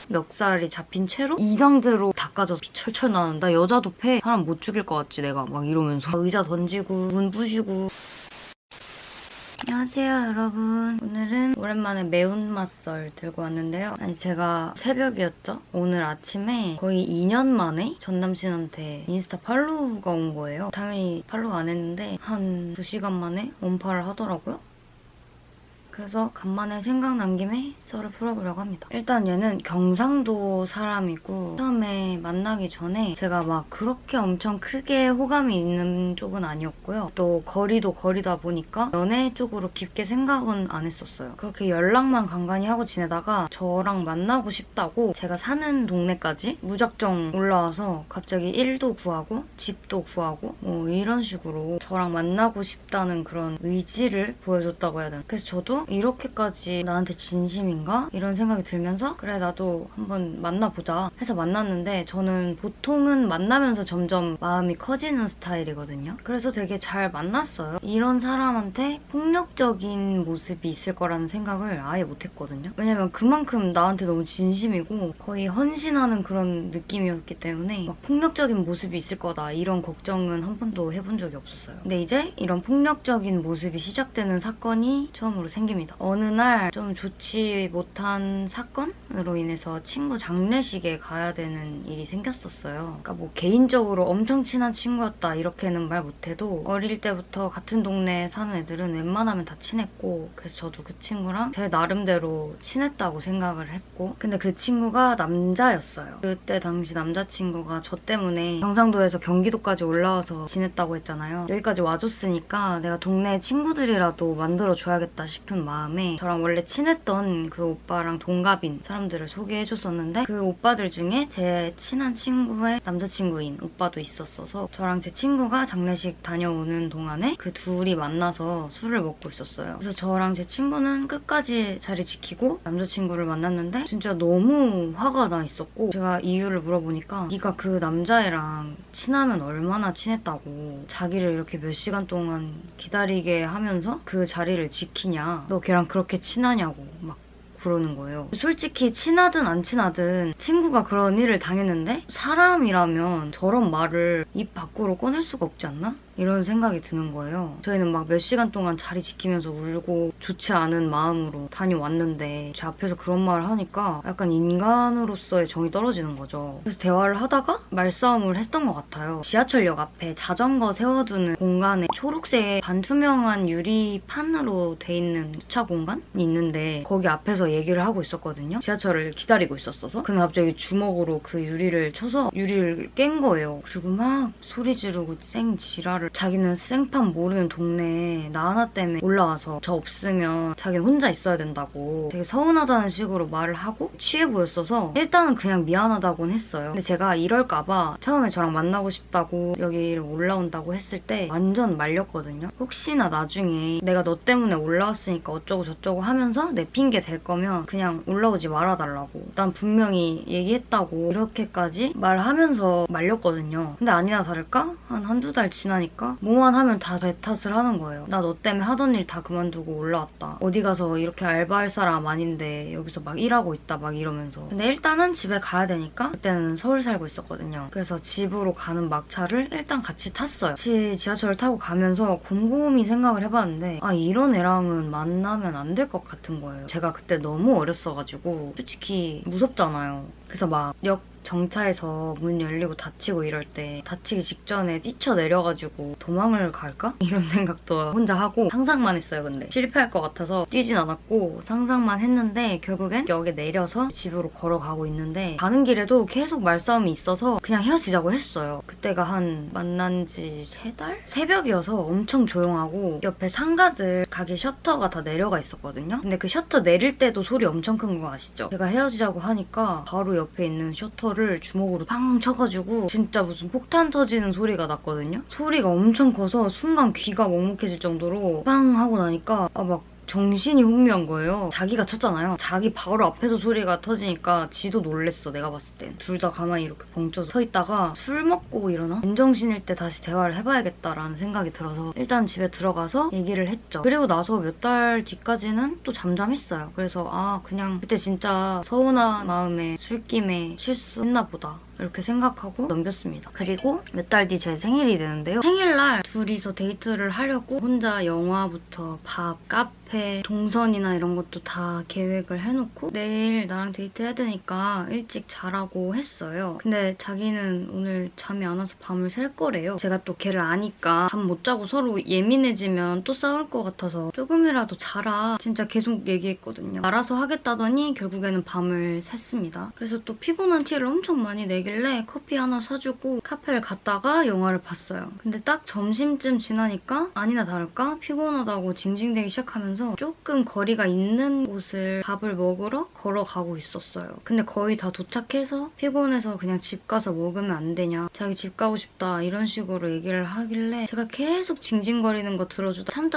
멱살이 잡힌 채로 이 상태로 닦아져서 피 철철 나는. 나 여자도 패. 사람 못 죽일 것 같지 내가 막 이러면서 의자 던지고 문 부시고. 안녕하세요 여러분. 오늘은 오랜만에 매운맛 썰 들고 왔는데요. 아니 제가 새벽이었죠? 오늘 아침에 거의 2년 만에 전 남친한테 인스타 팔로우가 온 거예요. 당연히 팔로우 안 했는데 한 2시간 만에 언팔을 하더라고요. 그래서 간만에 생각난 김에 썰을 풀어보려고 합니다. 일단 얘는 경상도 사람이고 처음에 만나기 전에 제가 막 그렇게 엄청 크게 호감이 있는 쪽은 아니었고요. 또 거리도 거리다 보니까 연애 쪽으로 깊게 생각은 안 했었어요. 그렇게 연락만 간간히 하고 지내다가 저랑 만나고 싶다고 제가 사는 동네까지 무작정 올라와서 갑자기 일도 구하고 집도 구하고 뭐 이런 식으로 저랑 만나고 싶다는 그런 의지를 보여줬다고 해야 되나. 그래서 저도 이렇게까지 나한테 진심인가? 이런 생각이 들면서 그래 나도 한번 만나보자 해서 만났는데 저는 보통은 만나면서 점점 마음이 커지는 스타일이거든요. 그래서 되게 잘 만났어요. 이런 사람한테 폭력적인 모습이 있을 거라는 생각을 아예 못했거든요. 왜냐면 그만큼 나한테 너무 진심이고 거의 헌신하는 그런 느낌이었기 때문에 막 폭력적인 모습이 있을 거다 이런 걱정은 한 번도 해본 적이 없었어요. 근데 이제 이런 폭력적인 모습이 시작되는 사건이 처음으로 생깁니다. 어느 날 좀 좋지 못한 사건으로 인해서 친구 장례식에 가야 되는 일이 생겼었어요. 그러니까 뭐 개인적으로 엄청 친한 친구였다 이렇게는 말 못해도 어릴 때부터 같은 동네에 사는 애들은 웬만하면 다 친했고 그래서 저도 그 친구랑 제 나름대로 친했다고 생각을 했고 근데 그 친구가 남자였어요. 그때 당시 남자친구가 저 때문에 경상도에서 경기도까지 올라와서 지냈다고 했잖아요. 여기까지 와줬으니까 내가 동네 친구들이라도 만들어줘야겠다 싶은 마음에 저랑 원래 친했던 그 오빠랑 동갑인 사람들을 소개해줬었는데 그 오빠들 중에 제 친한 친구의 남자친구인 오빠도 있었어서 저랑 제 친구가 장례식 다녀오는 동안에 그 둘이 만나서 술을 먹고 있었어요. 그래서 저랑 제 친구는 끝까지 자리 지키고 남자친구를 만났는데 진짜 너무 화가 나 있었고 제가 이유를 물어보니까 네가 그 남자애랑 친하면 얼마나 친했다고 자기를 이렇게 몇 시간 동안 기다리게 하면서 그 자리를 지키냐 너 걔랑 그렇게 친하냐고 막 그러는 거예요. 솔직히 친하든 안 친하든 친구가 그런 일을 당했는데 사람이라면 저런 말을 입 밖으로 꺼낼 수가 없지 않나? 이런 생각이 드는 거예요. 저희는 막 몇 시간 동안 자리 지키면서 울고 좋지 않은 마음으로 다녀왔는데 제 앞에서 그런 말을 하니까 약간 인간으로서의 정이 떨어지는 거죠. 그래서 대화를 하다가 말싸움을 했던 것 같아요. 지하철역 앞에 자전거 세워두는 공간에 초록색 반투명한 유리판으로 돼 있는 주차 공간이 있는데 거기 앞에서 얘기를 하고 있었거든요. 지하철을 기다리고 있었어서. 근데 갑자기 주먹으로 그 유리를 쳐서 유리를 깬 거예요. 그리고 막 소리 지르고 쌩 지랄을 자기는 생판 모르는 동네에 나 하나 때문에 올라와서 저 없으면 자기는 혼자 있어야 된다고 되게 서운하다는 식으로 말을 하고 취해 보였어서 일단은 그냥 미안하다고는 했어요. 근데 제가 이럴까봐 처음에 저랑 만나고 싶다고 여기를 올라온다고 했을 때 완전 말렸거든요. 혹시나 나중에 내가 너 때문에 올라왔으니까 어쩌고 저쩌고 하면서 내 핑계 댈 거면 그냥 올라오지 말아달라고 난 분명히 얘기했다고 이렇게까지 말하면서 말렸거든요. 근데 아니나 다를까 한두 달 지나니까 뭐만 하면 다 제 탓을 하는 거예요. 나 너 때문에 하던 일 다 그만두고 올라왔다. 어디 가서 이렇게 알바할 사람 아닌데 여기서 막 일하고 있다 막 이러면서. 근데 일단은 집에 가야 되니까 그때는 서울 살고 있었거든요. 그래서 집으로 가는 막차를 일단 같이 탔어요. 같이 지하철을 타고 가면서 곰곰이 생각을 해봤는데 아 이런 애랑은 만나면 안 될 것 같은 거예요. 제가 그때 너무 어렸어가지고 솔직히 무섭잖아요. 그래서 막 역 정차에서 문 열리고 닫히고 이럴 때 닫히기 직전에 뛰쳐내려가지고 도망을 갈까? 이런 생각도 혼자 하고 상상만 했어요. 근데 실패할 것 같아서 뛰진 않았고 상상만 했는데 결국엔 역에 내려서 집으로 걸어가고 있는데 가는 길에도 계속 말싸움이 있어서 그냥 헤어지자고 했어요. 그때가 한 만난 지 3달? 새벽이어서 엄청 조용하고 옆에 상가들 가게 셔터가 다 내려가 있었거든요. 근데 그 셔터 내릴 때도 소리 엄청 큰 거 아시죠? 제가 헤어지자고 하니까 바로 옆에 있는 셔터를 주먹으로 팡 쳐가지고 진짜 무슨 폭탄 터지는 소리가 났거든요. 소리가 엄청 커서 순간 귀가 먹먹해질 정도로 빵 하고 나니까 막 정신이 혼미한 거예요. 자기가 쳤잖아요. 자기 바로 앞에서 소리가 터지니까 지도 놀랬어, 내가 봤을 땐. 둘 다 가만히 이렇게 벙쪄서 서 있다가 술 먹고 일어나? 맨정신일 때 다시 대화를 해봐야겠다라는 생각이 들어서 일단 집에 들어가서 얘기를 했죠. 그리고 나서 몇 달 뒤까지는 또 잠잠했어요. 그래서 그냥 그때 진짜 서운한 마음에 술김에 실수했나 보다. 이렇게 생각하고 넘겼습니다. 그리고 몇 달 뒤 제 생일이 되는데요. 생일날 둘이서 데이트를 하려고 혼자 영화부터 밥, 카페, 동선이나 이런 것도 다 계획을 해놓고 내일 나랑 데이트해야 되니까 일찍 자라고 했어요. 근데 자기는 오늘 잠이 안 와서 밤을 샐 거래요. 제가 또 걔를 아니까 잠 못 자고 서로 예민해지면 또 싸울 것 같아서 조금이라도 자라 진짜 계속 얘기했거든요. 알아서 하겠다더니 결국에는 밤을 샜습니다. 그래서 또 피곤한 티를 엄청 많이 내길래 커피 하나 사주고 카페를 갔다가 영화를 봤어요. 근데 딱 점심쯤 지나니까 아니나 다를까 피곤하다고 징징대기 시작하면서 조금 거리가 있는 곳을 밥을 먹으러 걸어가고 있었어요. 근데 거의 다 도착해서 피곤해서 그냥 집 가서 먹으면 안 되냐, 자기 집 가고 싶다 이런 식으로 얘기를 하길래 제가 계속 징징거리는 거 들어주다 참다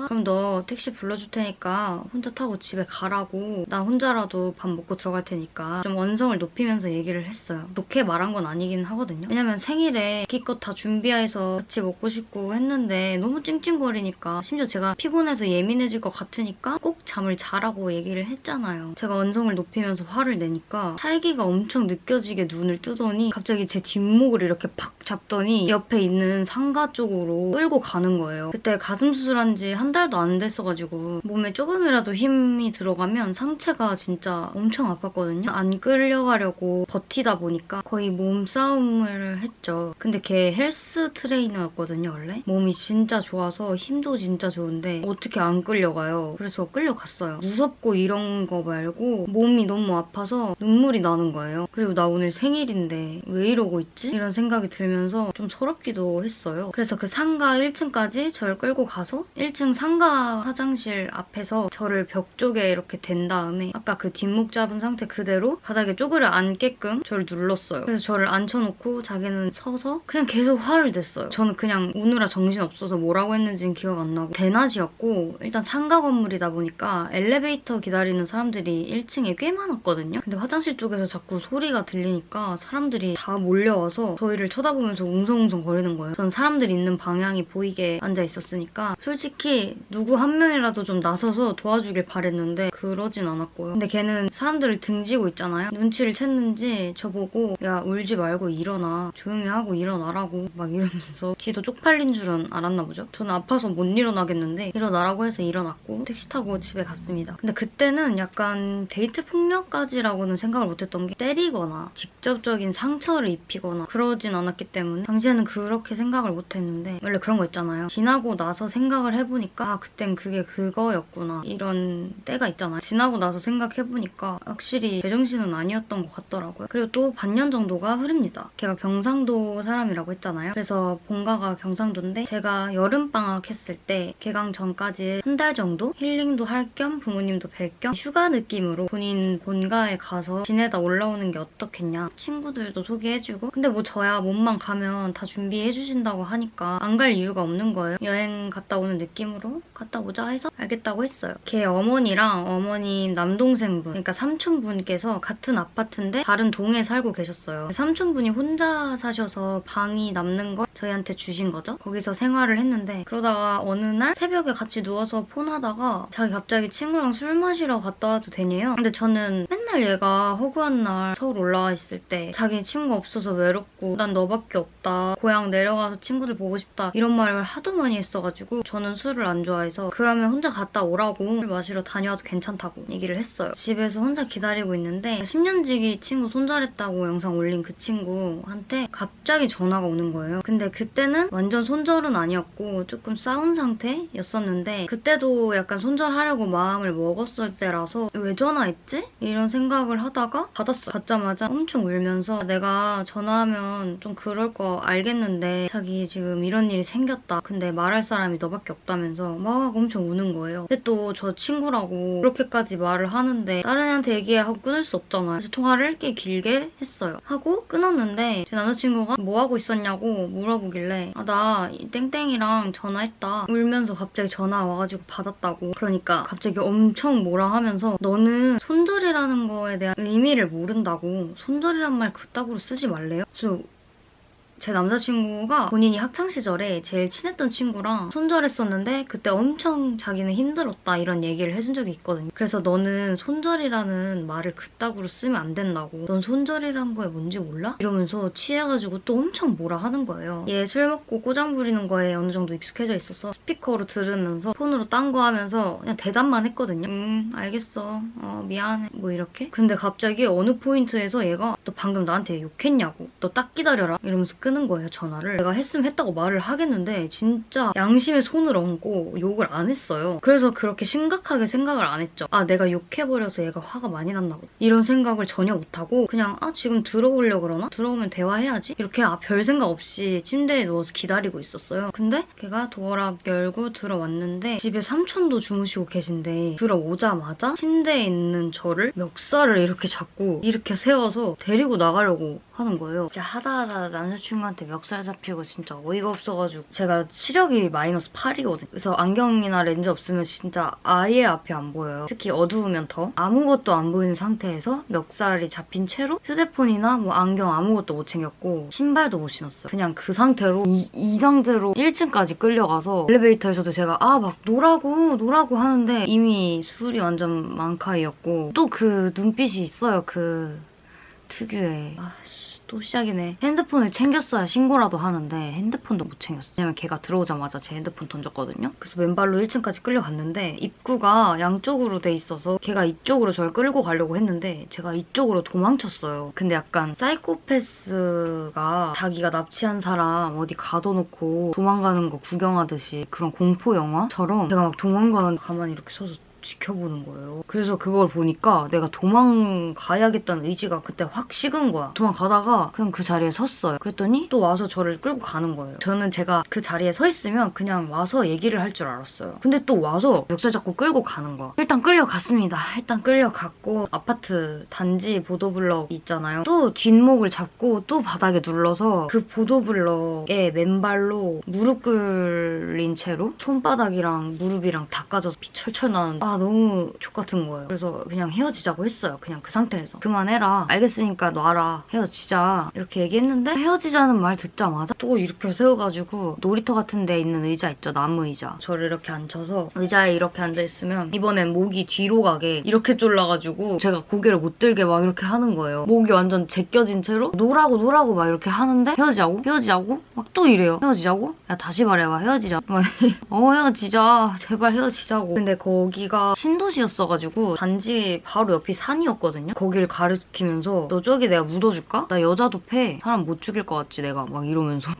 그럼 너 택시 불러줄 테니까 혼자 타고 집에 가라고, 나 혼자라도 밥 먹고 들어갈 테니까 좀 언성을 높이면서 얘기를 했어요. 좋게 말한 건 아니긴 하거든요. 왜냐면 생일에 기껏 다 준비해서 같이 먹고 싶고 했는데 너무 찡찡거리니까, 심지어 제가 피곤해서 예민해질 것 같으니까 꼭 잠을 자라고 얘기를 했잖아요. 제가 언성을 높이면서 화를 내니까 살기가 엄청 느껴지게 눈을 뜨더니 갑자기 제 뒷목을 이렇게 팍 잡더니 옆에 있는 상가 쪽으로 끌고 가는 거예요. 그때 가슴 수술한 지 한 달도 안 됐어가지고 몸에 조금이라도 힘이 들어가면 상체가 진짜 엄청 아팠거든요. 안 끌려가려고 버티다 보니까 거의 몸싸움을 했죠. 근데 걔 헬스 트레이너였거든요, 원래. 몸이 진짜 좋아서 힘도 진짜 좋은데 어떻게 안 끌려가요. 그래서 끌려갔어요. 무섭고 이런 거 말고 몸이 너무 아파서 눈물이 나는 거예요. 그리고 나 오늘 생일인데 왜 이러고 있지? 이런 생각이 들면서 좀 서럽기도 했어요. 그래서 그 상가 1층까지 저를 끌고 가서 1층 상가 화장실 앞에서 저를 벽 쪽에 이렇게 댄 다음에 아까 그 뒷목 잡은 상태 그대로 바닥에 쪼그려 앉게끔 저를 눌렀어요. 그래서 저를 앉혀놓고 자기는 서서 그냥 계속 화를 냈어요. 저는 그냥 우느라 정신없어서 뭐라고 했는지는 기억 안 나고, 대낮이었고 일단 상가 건물이다 보니까 엘리베이터 기다리는 사람들이 1층에 꽤 많았거든요. 근데 화장실 쪽에서 자꾸 소리가 들리니까 사람들이 다 몰려와서 저희를 쳐다보면서 웅성웅성 거리는 거예요. 전 사람들 있는 방향이 보이게 앉아 있었으니까 솔직히 누구 한 명이라도 좀 나서서 도와주길 바랬는데 그러진 않았고요. 근데 걔는 사람들을 등지고 있잖아요. 눈치를 챘는지 저보고 야 울지 말고 일어나, 조용히 하고 일어나라고 막 이러면서 뒤도 쪽팔린 줄은 알았나 보죠. 저는 아파서 못 일어나겠는데 일어나라고 해서 일어났고 택시 타고 집에 갔습니다. 근데 그때는 약간 데이트 폭력까지라고는 생각을 못했던 게 때리거나 직접적인 상처를 입히거나 그러진 않았기 때문에 당시에는 그렇게 생각을 못했는데, 원래 그런 거 있잖아요. 지나고 나서 생각을 해보니까 그땐 그게 그거였구나 이런 때가 있잖아요. 지나고 나서 생각해보니까 확실히 제정신은 아니었던 것 같더라고요. 그리고 또 반년 정도가 흐릅니다. 걔가 경상도 사람이라고 했잖아요. 그래서 본가가 경상도인데 제가 여름방학 했을 때 개강 전까지 한 달 정도 힐링도 할 겸 부모님도 뵐 겸 휴가 느낌으로 본인 본가에 가서 지내다 올라오는 게 어떻겠냐, 친구들도 소개해주고, 근데 뭐 저야 몸만 가면 다 준비해주신다고 하니까 안 갈 이유가 없는 거예요. 여행 갔다 오는 느낌으로 갔다 오자 해서 알겠다고 했어요. 걔 어머니랑 어머님 남동생분, 그러니까 삼촌분께서 같은 아파트인데 다른 동에 살고 계셨어요. 삼촌분이 혼자 사셔서 방이 남는 걸 저희한테 주신 거죠. 거기서 생활을 했는데 그러다가 어느 날 새벽에 같이 누워서 폰하다가 자기 갑자기 친구랑 술 마시러 갔다 와도 되냐요. 근데 저는 맨날 얘가 허구한 날 서울 올라와 있을 때 자기 친구 없어서 외롭고 난 너밖에 없다, 고향 내려가서 친구들 보고 싶다 이런 말을 하도 많이 했어가지고 저는 술을 안 좋아해서 그러면 혼자 갔다 오라고, 술 마시러 다녀와도 괜찮다고 얘기를 했어요. 집에서 혼자 기다리고 있는데 10년지기 친구 손절했다고 영상 올린 그 친구한테 갑자기 전화가 오는 거예요. 근데 그때는 완전 손절은 아니었고 조금 싸운 상태였었는데 그때도 약간 손절하려고 마음을 먹었을 때라서 왜 전화했지? 이런 생각을 하다가 받았어요. 받자마자 엄청 울면서 내가 전화하면 좀 그럴 거 알겠는데 자기 지금 이런 일이 생겼다. 근데 말할 사람이 너밖에 없다면서 막 엄청 우는 거예요. 근데 또 저 친구라고 그렇게까지 말을 하는데 다른 애한테 얘기하고 끊을 수 없잖아요. 그래서 통화를 꽤 길게 했어요. 하고 끊었는데 제 남자친구가 뭐 하고 있었냐고 물어보길래 나 땡땡이랑 전화했다. 울면서 갑자기 전화 와가지고 받았다고. 그러니까 갑자기 엄청 뭐라 하면서 너는 손절이라는 거에 대한 의미를 모른다고. 손절이란 말 그따구로 쓰지 말래요? 그래서 제 남자친구가 본인이 학창시절에 제일 친했던 친구랑 손절했었는데 그때 엄청 자기는 힘들었다 이런 얘기를 해준 적이 있거든요. 그래서 너는 손절이라는 말을 그따구로 쓰면 안 된다고. 넌 손절이란 거에 뭔지 몰라? 이러면서 취해가지고 또 엄청 뭐라 하는 거예요. 얘 술 먹고 꼬장 부리는 거에 어느 정도 익숙해져 있어서 스피커로 들으면서 폰으로 딴 거 하면서 그냥 대답만 했거든요. 알겠어. 미안해. 뭐 이렇게. 근데 갑자기 어느 포인트에서 얘가 너 방금 나한테 욕했냐고. 너 딱 기다려라. 이러면서 끄는 거예요, 전화를. 내가 했으면 했다고 말을 하겠는데 진짜 양심에 손을 얹고 욕을 안 했어요. 그래서 그렇게 심각하게 생각을 안 했죠. 내가 욕해버려서 얘가 화가 많이 났나 보다. 이런 생각을 전혀 못하고 그냥 지금 들어오려고 그러나? 들어오면 대화해야지? 이렇게 별 생각 없이 침대에 누워서 기다리고 있었어요. 근데 걔가 도어락 열고 들어왔는데 집에 삼촌도 주무시고 계신데 들어오자마자 침대에 있는 저를 멱살을 이렇게 잡고 이렇게 세워서 데리고 나가려고 하는 거예요. 진짜 하다하다 남자친구한테 멱살 잡히고 진짜 어이가 없어가지고 제가 시력이 마이너스 8이거든요. 그래서 안경이나 렌즈 없으면 진짜 아예 앞이 안 보여요. 특히 어두우면 더 아무것도 안 보이는 상태에서 멱살이 잡힌 채로 휴대폰이나 뭐 안경 아무것도 못 챙겼고 신발도 못 신었어요. 그냥 그 상태로 이 상태로 1층까지 끌려가서 엘리베이터에서도 제가 막 노라고 하는데 이미 술이 완전 만카이였고 또 그 눈빛이 있어요. 그 특유의 또 시작이네. 핸드폰을 챙겼어야 신고라도 하는데 핸드폰도 못 챙겼어. 왜냐면 걔가 들어오자마자 제 핸드폰 던졌거든요. 그래서 맨발로 1층까지 끌려갔는데 입구가 양쪽으로 돼 있어서 걔가 이쪽으로 저를 끌고 가려고 했는데 제가 이쪽으로 도망쳤어요. 근데 약간 사이코패스가 자기가 납치한 사람 어디 가둬놓고 도망가는 거 구경하듯이 그런 공포 영화처럼 제가 막 도망가는 가만히 이렇게 서서 지켜보는 거예요. 그래서 그걸 보니까 내가 도망가야겠다는 의지가 그때 확 식은 거야. 도망가다가 그냥 그 자리에 섰어요. 그랬더니 또 와서 저를 끌고 가는 거예요. 저는 제가 그 자리에 서 있으면 그냥 와서 얘기를 할 줄 알았어요. 근데 또 와서 멱살 잡고 끌고 가는 거야. 일단 끌려갔습니다. 일단 끌려갔고 아파트 단지 보도블럭 있잖아요. 또 뒷목을 잡고 또 바닥에 눌러서 그 보도블럭에 맨발로 무릎 꿇린 채로 손바닥이랑 무릎이랑 다 까져서 피 철철 나는 너무 족같은 거예요. 그래서 그냥 헤어지자고 했어요. 그냥 그 상태에서. 그만해라. 알겠으니까 놔라. 헤어지자. 이렇게 얘기했는데 헤어지자는 말 듣자마자 또 이렇게 세워가지고 놀이터 같은 데 있는 의자 있죠. 나무 의자. 저를 이렇게 앉혀서 의자에 이렇게 앉아있으면 이번엔 목이 뒤로 가게 이렇게 졸라가지고 제가 고개를 못 들게 막 이렇게 하는 거예요. 목이 완전 제껴진 채로 노라고 막 이렇게 하는데 헤어지자고 막 또 이래요. 헤어지자고? 야 다시 말해봐. 헤어지자. 막 헤어지자. 제발 헤어지자고. 근데 거기가 신도시였어가지고 단지 바로 옆이 산이었거든요. 거기를 가리키면서 너 저기 내가 묻어줄까? 나 여자도 패. 사람 못 죽일 것 같지 내가 막 이러면서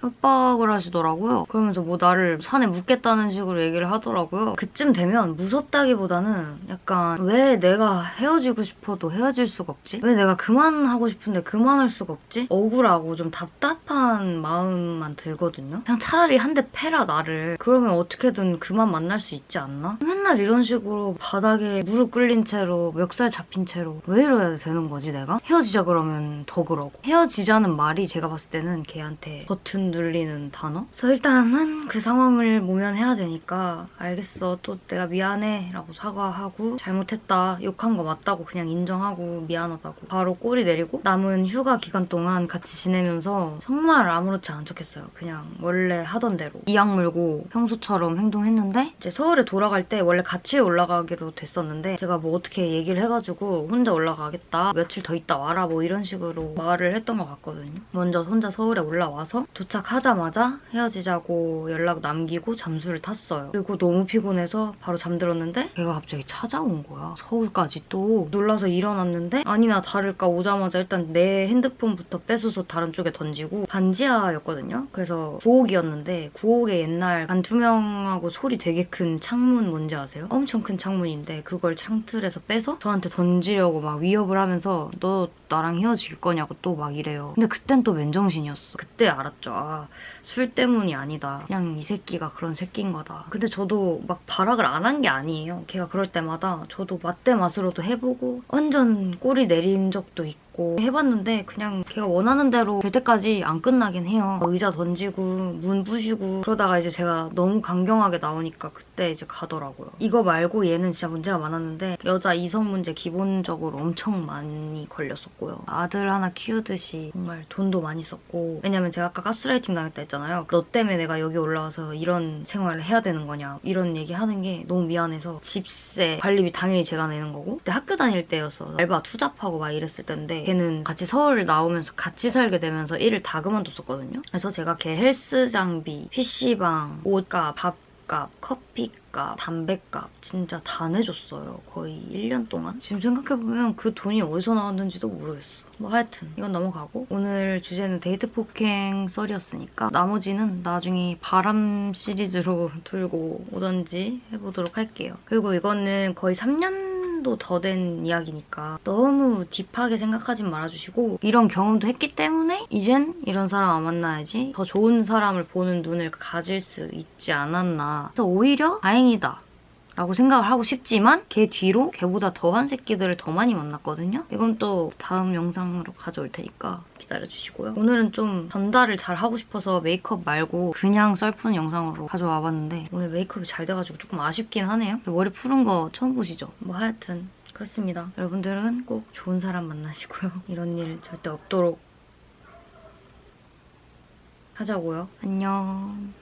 협박을 하시더라고요. 그러면서 뭐 나를 산에 묻겠다는 식으로 얘기를 하더라고요. 그쯤 되면 무섭다기보다는 약간 왜 내가 헤어지고 싶어도 헤어질 수가 없지? 왜 내가 그만하고 싶은데 그만할 수가 없지? 억울하고 좀 답답한 마음만 들거든요. 그냥 차라리 한 대 패라 나를. 그러면 어떻게든 그만 만날 수 있지 않나? 맨날 이런 식으로 바닥에 무릎 꿇린 채로 멱살 잡힌 채로 왜 이래야 되는 거지 내가? 헤어지자 그러면 더 그러고. 헤어지자는 말이 제가 봤을 때는 걔한테 버튼 눌리는 단어? 그래서 일단은 그 상황을 모면해야 되니까 알겠어. 또 내가 미안해 라고 사과하고 잘못했다. 욕한 거 맞다고 그냥 인정하고 미안하다고 바로 꼬리 내리고 남은 휴가 기간 동안 같이 지내면서 정말 아무렇지 않은 척했어요. 그냥 원래 하던 대로 이악 물고 평소처럼 행동했는데 이제 서울에 돌아갈 때 원래 같이 올라가기로 됐었는데 제가 뭐 어떻게 얘기를 해가지고 혼자 올라가겠다. 며칠 더 있다 와라 뭐 이런 식으로 말을 했던 것 같거든요. 먼저 혼자 서울에 올라와서 도착 도착하자마자 헤어지자고 연락 남기고 잠수를 탔어요. 그리고 너무 피곤해서 바로 잠들었는데 걔가 갑자기 찾아온 거야. 서울까지 또. 놀라서 일어났는데 아니나 다를까 오자마자 일단 내 핸드폰부터 뺏어서 다른 쪽에 던지고 반지하였거든요. 그래서 9옥이었는데 9옥에 옛날 반투명하고 소리 되게 큰 창문 뭔지 아세요? 엄청 큰 창문인데 그걸 창틀에서 빼서 저한테 던지려고 막 위협을 하면서 너 나랑 헤어질 거냐고 또 막 이래요. 근데 그땐 또 맨정신이었어. 그때 알았죠. 아, 술 때문이 아니다. 그냥 이 새끼가 그런 새끼인 거다. 근데 저도 막 발악을 안 한 게 아니에요. 걔가 그럴 때마다 저도 맛대 맛으로도 해보고 완전 꼬리 내린 적도 있고 해봤는데 그냥 걔가 원하는 대로 될 때까지 안 끝나긴 해요. 의자 던지고 문 부시고 그러다가 이제 제가 너무 강경하게 나오니까 그때 이제 가더라고요. 이거 말고 얘는 진짜 문제가 많았는데 여자 이성 문제 기본적으로 엄청 많이 걸렸었고요. 아들 하나 키우듯이 정말 돈도 많이 썼고 왜냐면 제가 아까 가스라이팅 당했다 했잖아요. 너 때문에 내가 여기 올라와서 이런 생활을 해야 되는 거냐 이런 얘기 하는 게 너무 미안해서 집세 관리비 당연히 제가 내는 거고 그때 학교 다닐 때여서 알바 투잡하고 막 이랬을 때인데 걔는 같이 서울 나오면서 같이 살게 되면서 일을 다 그만뒀었거든요. 그래서 제가 걔 헬스 장비, PC방, 옷값, 밥값, 커피값, 담배값 진짜 다 내줬어요. 거의 1년 동안. 지금 생각해보면 그 돈이 어디서 나왔는지도 모르겠어. 뭐 하여튼 이건 넘어가고 오늘 주제는 데이트 폭행 썰이었으니까 나머지는 나중에 바람 시리즈로 들고 오던지 해보도록 할게요. 그리고 이거는 거의 3년도 더 된 이야기니까 너무 딥하게 생각하진 말아주시고 이런 경험도 했기 때문에 이젠 이런 사람 안 만나야지 더 좋은 사람을 보는 눈을 가질 수 있지 않았나. 그래서 오히려 다행이다 라고 생각을 하고 싶지만 걔 뒤로 걔보다 더한 새끼들을 더 많이 만났거든요. 이건 또 다음 영상으로 가져올 테니까 기다려주시고요. 오늘은 좀 전달을 잘 하고 싶어서 메이크업 말고 그냥 썰푸는 영상으로 가져와 봤는데 오늘 메이크업이 잘 돼가지고 조금 아쉽긴 하네요. 머리 푸른 거 처음 보시죠? 뭐 하여튼 그렇습니다. 여러분들은 꼭 좋은 사람 만나시고요. 이런 일 절대 없도록 하자고요. 안녕.